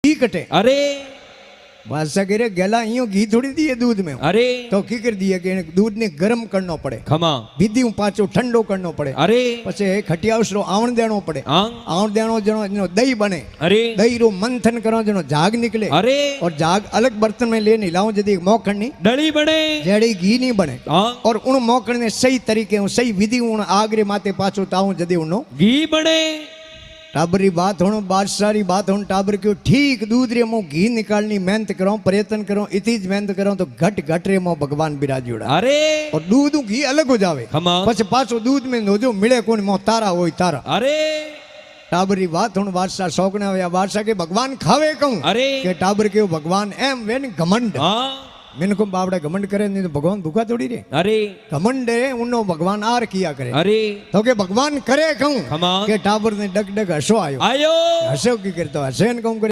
घी कटे अरे बादशाह कह रहे गेला यूं घी थोड़ी दिए दूध में अरे तो की कर दिए कि दूध ने गरम करना पड़े खमा विधि पाचो ठंडो करना पड़े अरे पछे खटियाउसरो आवण देनो पड़े आंग आवण देनो जनो दही बने अरे दही रो मंथन करो जनो झाग निकले अरे और झाग अलग बर्तन में ले नहीं लाऊं जदी मोखण नी डली बने जेड़ी घी नहीं बने आंग और उन मोखण ने सही तरीके सही विधि उन आगरे माते पाचो ताऊं जदी उनो घी बने टाबरी बात होनो बादशाह बात होनो टाबर क्यों ठीक दूध रे मो घी निकालनी मेहनत करो प्रयत्न करो इतनी ज मेहनत करो तो घट घट रे मो भगवान बिराजोड़ा अरे और दूध घी अलग हो जावे खमा पछ पाछो दूध में नोजो मिले कोन मो तारा होय तारा अरे टाबरी बात होनो बादशाह शौकना होया बादशाह के भगवान खावे कहूं अरे के टाबर के भगवान एम वेन घमंड हाँ मैंने को बावड़ा घमंड करे नहीं तो भगवान भूखा थोड़ी रे अरे घमंड है उनो भगवान आर किया करे अरे तो के भगवान करे कहूं खमा के टाबर ने डग डग हसो आयो आयो हसो की करतो हसे न कहूं करे